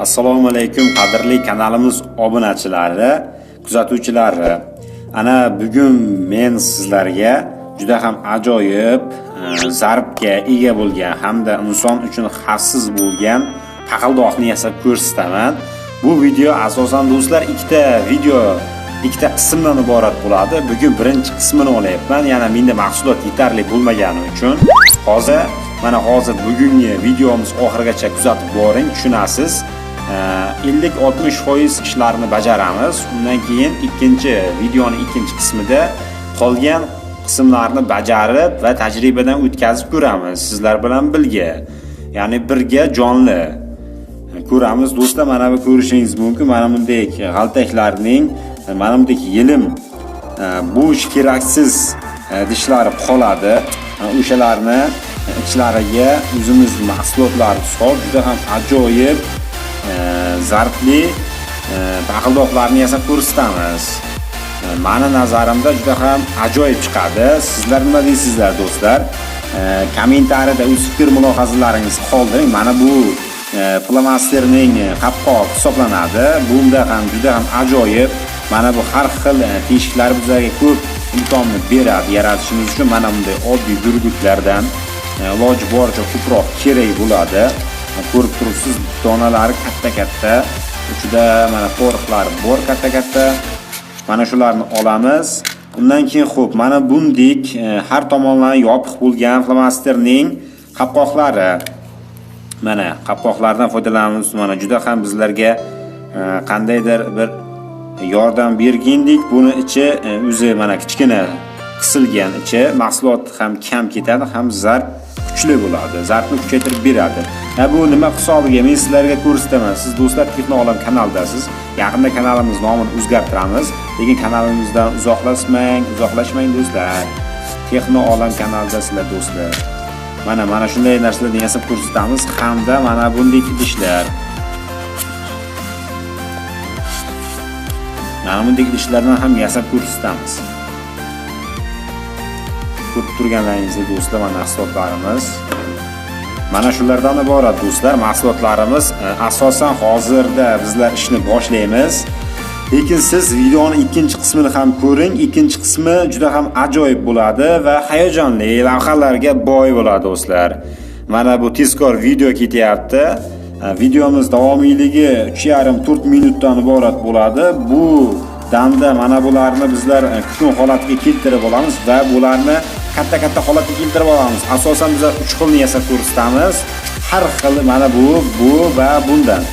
Assalomu alaykum qadrli kanalimiz obunachilari, kuzatuvchilari. Ana bugun men sizlarga juda ham ajoyib, zarbga ega bo'lgan hamda inson uchun xavfsiz bo'lgan paqildoqni yasab ko'rsataman. Bu video asosan do'stlar ikkita qismdan iborat bo'ladi. Bugun birinchi qismini olyapman. Yana menda mahsulot yetarli bo'lmagani uchun hozir bugungi videomiz oxirigacha kuzatib boring, tushunasiz. 50-60% ishlarni bajaramiz. Undan keyin videoning ikkinchi qismida qolgan qismlarni bajarib va tajribadan o'tkazib ko'ramiz. Sizlar bilan birga, ya'ni birga jonli ko'ramiz. Do'stlar, mana bu ko'rishingiz mumkin. Mana bunday g'altaklarning, mana bunday yelim bo'sh keraksiz dishlari qoladi. O'shalarni ichlariga o'zimiz mahsulotlarni solib juda ham ajoyib zarbli paqildoqlarni yasab ko'rsatamiz. Meni nazarimda juda ham ajoyib chiqadi. Sizlar nima deysizlar do'stlar? Kommentariyada o'z fikr mulohazalaringizni qoldiring. Mana bu Flamasterning qopqoq hisoblanadi. Bunda ham juda ham ajoyib. Mana bu har xil teshiklar bizga ko'p imkonni beradi yaratishimiz uchun. Mana bunday oddiy gurgutlardan iloji boricha ko'proq kerak bo'ladi. Ko'rib turibsiz, donalari katta-katta, ichida mana qo'riqlari bor katta-katta. Mana shularni olamiz. Undan keyin xo'p, mana bundik har tomonlama yopiq bo'lgan Flamasterning qopqoqlari. Mana qopqoqlardan foydalanamiz. Mana juda ham bizlarga qandaydir bir yordam bergandek. Buni ichi o'zi mana kichkina qisilgan ichi, mahsulot ham kam ketadi, ham zarb kuchli bo'ladi. Zarbni kuchaytirib beradi. Bu nima hisobiga men sizlarga ko'rsataman. Siz do'stlar Texno-Olam kanaldasiz. Yaqinda kanalimiz nomini o'zgartiramiz. Lekin kanalimizdan uzoqlashmang do'stlar. Texno-Olam kanaldasizlar do'stlar. Mana shunday narsalarni yasab ko'rsatamiz hamda mana bunday idishlar. Mana bunday idishlardan ham yasab ko'rsatamiz. Ko'rib turganlaringizda do'stlar, mana mahsulotlarimiz mana shulardan iborat do'stlar. Mahsulotlarimiz asosan hozirda bizlar ishni boshlaymiz. Lekin siz videoning ikkinchi qismini ham ko'ring. Ikkinchi qismi juda ham ajoyib bo'ladi va hayajonli lavhalarga boy bo'ladi do'stlar. Mana bu tezkor video ketyapti. Videomiz davomiyligi 3,5-4 minutdan iborat bo'ladi. Bu damda mana bularni bizlar kutun holatiga keltirib olamiz va bularni katta holatga keltirib olamiz. Asosan bizlar 3 xilni yasab ko'rsatamiz. Har xil mana bu va bundan.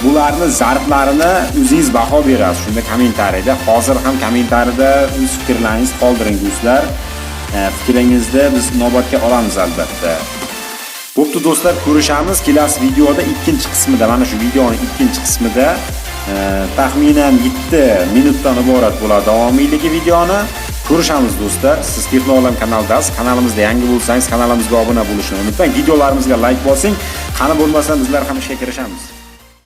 Bularni zarblarini o'zingiz baho berasiz. Shunda kommentariyada, hozir ham kommentariyada o'z fikrlaringizni qoldiring do'stlar. Fikringizni biz inobatga olamiz albatta. Bo'pti do'stlar, ko'rishamiz kelasi videoda ikkinchi qismida. Mana shu videoning ikkinchi qismida taxminan 7 minutdan iborat bo'ladi davomiyligi videoni. Ko'rishamiz do'stlar. Siz Texno-Olam kanaldasiz. Kanalimizda yangi bo'lsangiz, kanalimizga obuna bo'lishni unutmang. Videolarimizga like bosing. Qani bo'lmasa bizlar ham ishga kirishamiz.